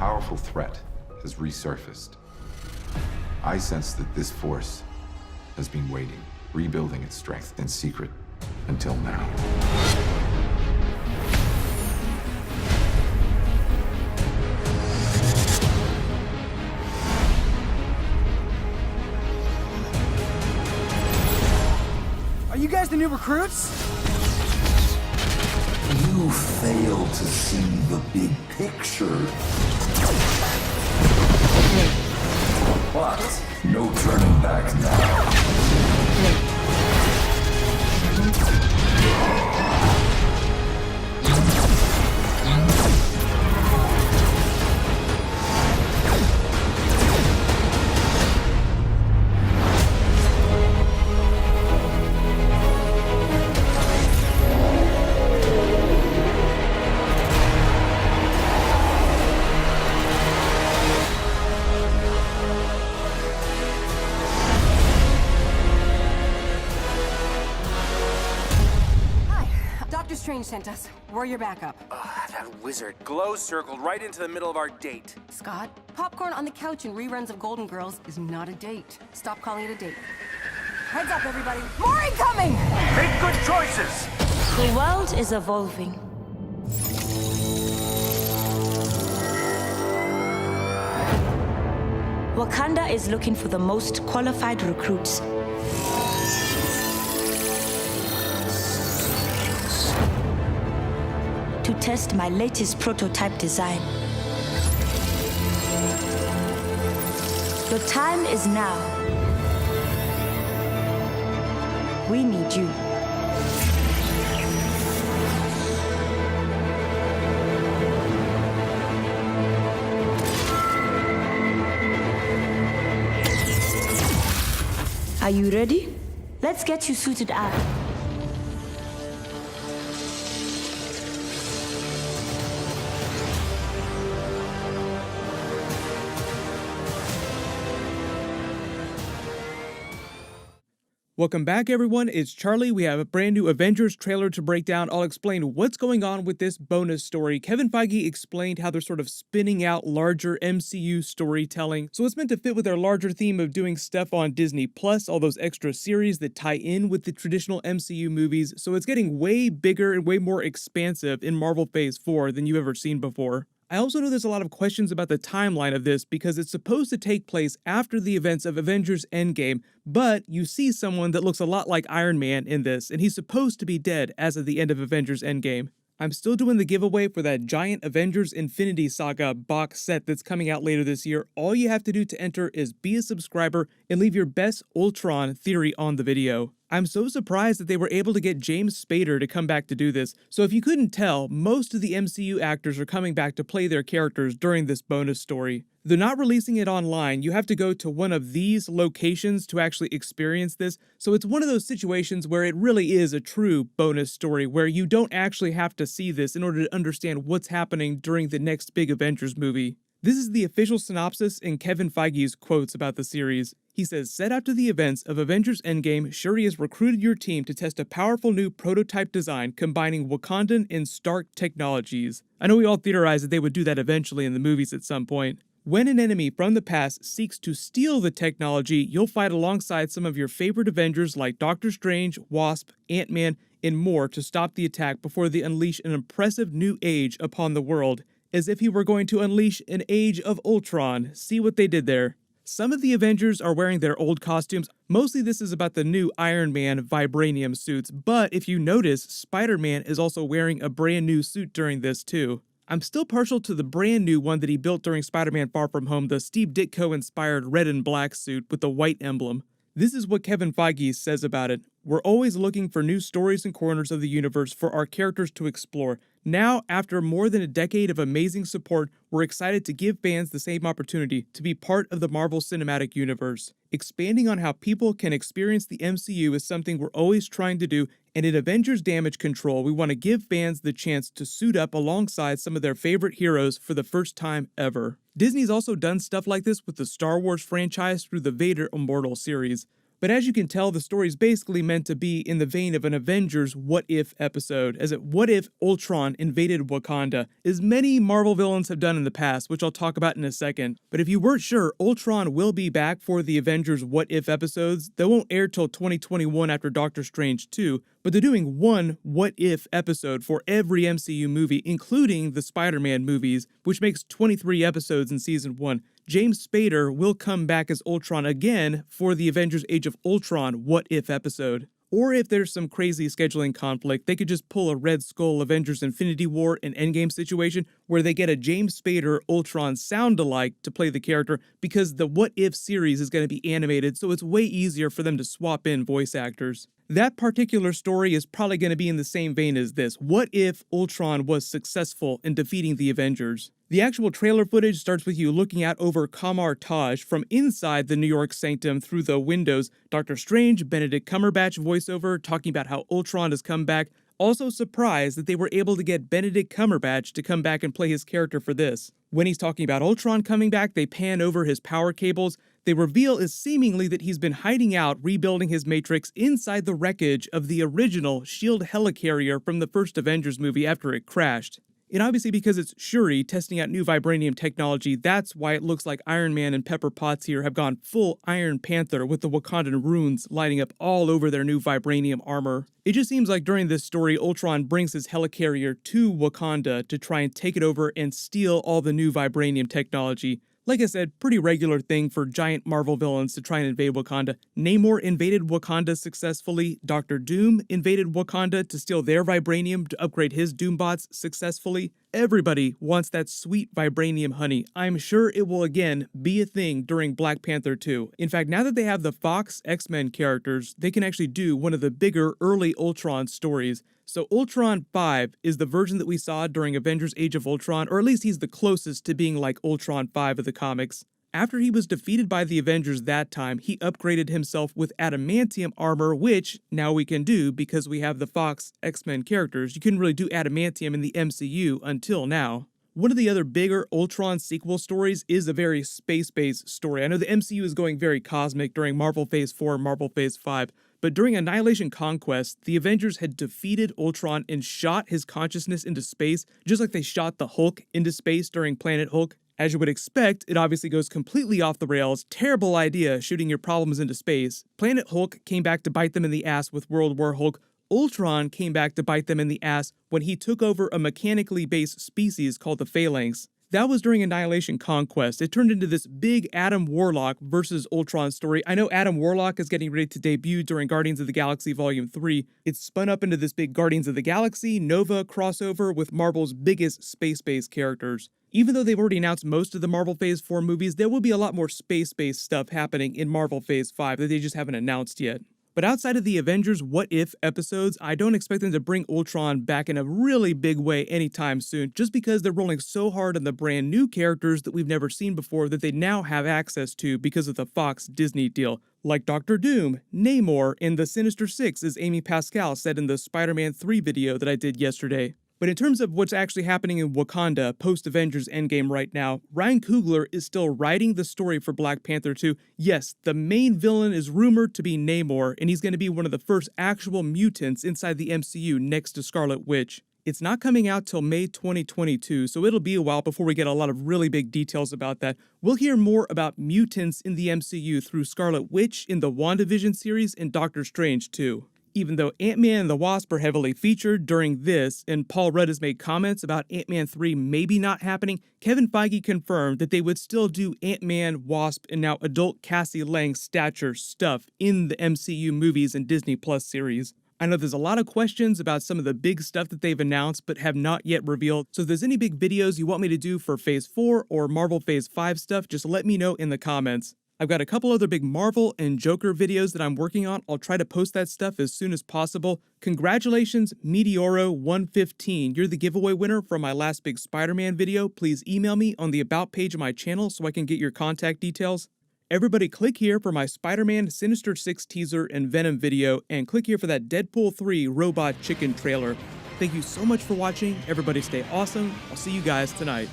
powerful threat has resurfaced. I sense that this force has been waiting, rebuilding its strength in secret until now. Are you guys the new recruits? You fail to see the big picture. But no turning back now. Doctor Strange sent us. We're your backup. That wizard glow circled right into the middle of our date. Scott, popcorn on the couch and reruns of Golden Girls is not a date. Stop calling it a date. Heads up, everybody. More incoming! Make good choices! The world is evolving. Wakanda is looking for the most qualified recruits. To test my latest prototype design. The time is now. We need you. Are you ready? Let's get you suited up. Welcome back, everyone. It's Charlie. We have a brand new Avengers trailer to break down. I'll explain what's going on with this bonus story. Kevin Feige explained how they're sort of spinning out larger MCU storytelling. So it's meant to fit with their larger theme of doing stuff on Disney Plus, all those extra series that tie in with the traditional MCU movies. So it's getting way bigger and way more expansive in Marvel Phase 4 than you've ever seen before. I also know there's a lot of questions about the timeline of this because it's supposed to take place after the events of Avengers Endgame, but you see someone that looks a lot like Iron Man in this, and he's supposed to be dead as of the end of Avengers Endgame. I'm still doing the giveaway for that giant Avengers Infinity Saga box set that's coming out later this year. All you have to do to enter is be a subscriber and leave your best Ultron theory on the video. I'm so surprised that they were able to get James Spader to come back to do this. So if you couldn't tell, most of the MCU actors are coming back to play their characters during this bonus story. They're not releasing it online. You have to go to one of these locations to actually experience this. So it's one of those situations where it really is a true bonus story where you don't actually have to see this in order to understand what's happening during the next big Avengers movie. This is the official synopsis in Kevin Feige's quotes about the series. He says, set after the events of Avengers Endgame, Shuri has recruited your team to test a powerful new prototype design combining Wakandan and Stark technologies. I know we all theorized that they would do that eventually in the movies at some point. When an enemy from the past seeks to steal the technology, you'll fight alongside some of your favorite Avengers like Doctor Strange, Wasp, Ant-Man, and more to stop the attack before they unleash an impressive new age upon the world. As if he were going to unleash an age of Ultron. See what they did there? Some of the Avengers are wearing their old costumes. Mostly this is about the new Iron Man vibranium suits, but if you notice, Spider-Man is also wearing a brand new suit during this too. I'm still partial to the brand new one that he built during Spider-Man Far From Home, the Steve Ditko inspired red and black suit with the white emblem. This is what Kevin Feige says about it. We're always looking for new stories and corners of the universe for our characters to explore. Now, after more than a decade of amazing support, we're excited to give fans the same opportunity to be part of the Marvel Cinematic Universe. Expanding on how people can experience the MCU is something we're always trying to do, and in Avengers Damage Control, we want to give fans the chance to suit up alongside some of their favorite heroes for the first time ever. Disney's also done stuff like this with the Star Wars franchise through the Vader Immortal series. But as you can tell, the story is basically meant to be in the vein of an Avengers What If episode, as it what if Ultron invaded Wakanda, as many Marvel villains have done in the past, which I'll talk about in a second. But if you weren't sure, Ultron will be back for the Avengers What If episodes. They won't air till 2021 after Doctor Strange 2, but they're doing one What If episode for every MCU movie, including the Spider-Man movies, which makes 23 episodes in Season 1. James Spader will come back as Ultron again for the Avengers Age of Ultron What If episode. Or if there's some crazy scheduling conflict, they could just pull a Red Skull Avengers Infinity War and Endgame situation where they get a James Spader Ultron sound-alike to play the character because the What If series is going to be animated, so it's way easier for them to swap in voice actors. That particular story is probably going to be in the same vein as this. What if Ultron was successful in defeating the Avengers? The actual trailer footage starts with you looking out over Kamar Taj from inside the New York Sanctum through the windows. Doctor Strange, Benedict Cumberbatch voiceover talking about how Ultron has come back. Also surprised that they were able to get Benedict Cumberbatch to come back and play his character for this. When he's talking about Ultron coming back, they pan over his power cables. They reveal is seemingly that he's been hiding out, rebuilding his Matrix inside the wreckage of the original SHIELD helicarrier from the first Avengers movie after it crashed. And obviously because it's Shuri testing out new vibranium technology, that's why it looks like Iron Man and Pepper Potts here have gone full Iron Panther with the Wakandan runes lighting up all over their new vibranium armor. It just seems like during this story, Ultron brings his helicarrier to Wakanda to try and take it over and steal all the new vibranium technology. Like I said, pretty regular thing for giant Marvel villains to try and invade Wakanda. Namor invaded Wakanda successfully. Doctor Doom invaded Wakanda to steal their vibranium to upgrade his Doombots successfully. Everybody wants that sweet vibranium honey. I'm sure it will again be a thing during Black Panther 2. In fact, now that they have the Fox X-Men characters, they can actually do one of the bigger early Ultron stories. So Ultron 5 is the version that we saw during Avengers Age of Ultron, or at least he's the closest to being like Ultron 5 of the comics. After he was defeated by the Avengers that time, he upgraded himself with adamantium armor, which now we can do because we have the Fox X-Men characters. You couldn't really do adamantium in the MCU until now. One of the other bigger Ultron sequel stories is a very space-based story. I know the MCU is going very cosmic during Marvel Phase 4 and Marvel Phase 5, but during Annihilation Conquest, the Avengers had defeated Ultron and shot his consciousness into space, just like they shot the Hulk into space during Planet Hulk. As you would expect, it obviously goes completely off the rails. Terrible idea, shooting your problems into space. Planet Hulk came back to bite them in the ass with World War Hulk. Ultron came back to bite them in the ass when he took over a mechanically based species called the Phalanx. That was during Annihilation Conquest. It turned into this big Adam Warlock versus Ultron story. I know Adam Warlock is getting ready to debut during Guardians of the Galaxy Volume 3. It's spun up into this big Guardians of the Galaxy Nova crossover with Marvel's biggest space-based characters. Even though they've already announced most of the Marvel Phase 4 movies, there will be a lot more space-based stuff happening in Marvel Phase 5 that they just haven't announced yet. But outside of the Avengers What If episodes, I don't expect them to bring Ultron back in a really big way anytime soon, just because they're rolling so hard on the brand new characters that we've never seen before that they now have access to because of the Fox Disney deal. Like Doctor Doom, Namor, and the Sinister Six, as Amy Pascal said in the Spider-Man 3 video that I did yesterday. But in terms of what's actually happening in Wakanda post-Avengers Endgame right now, Ryan Coogler is still writing the story for Black Panther 2. Yes, the main villain is rumored to be Namor, and he's going to be one of the first actual mutants inside the MCU next to Scarlet Witch. It's not coming out till May 2022, so it'll be a while before we get a lot of really big details about that. We'll hear more about mutants in the MCU through Scarlet Witch in the WandaVision series and Doctor Strange too. Even though Ant-Man and the Wasp are heavily featured during this, and Paul Rudd has made comments about Ant-Man 3 maybe not happening, Kevin Feige confirmed that they would still do Ant-Man, Wasp, and now adult Cassie Lang stature stuff in the MCU movies and Disney Plus series. I know there's a lot of questions about some of the big stuff that they've announced but have not yet revealed, so if there's any big videos you want me to do for Phase 4 or Marvel Phase 5 stuff, just let me know in the comments. I've got a couple other big Marvel and Joker videos that I'm working on. I'll try to post that stuff as soon as possible. Congratulations, Meteoro115. You're the giveaway winner from my last big Spider-Man video. Please email me on the About page of my channel so I can get your contact details. Everybody click here for my Spider-Man Sinister Six teaser and Venom video, and click here for that Deadpool 3 Robot Chicken trailer. Thank you so much for watching. Everybody stay awesome. I'll see you guys tonight.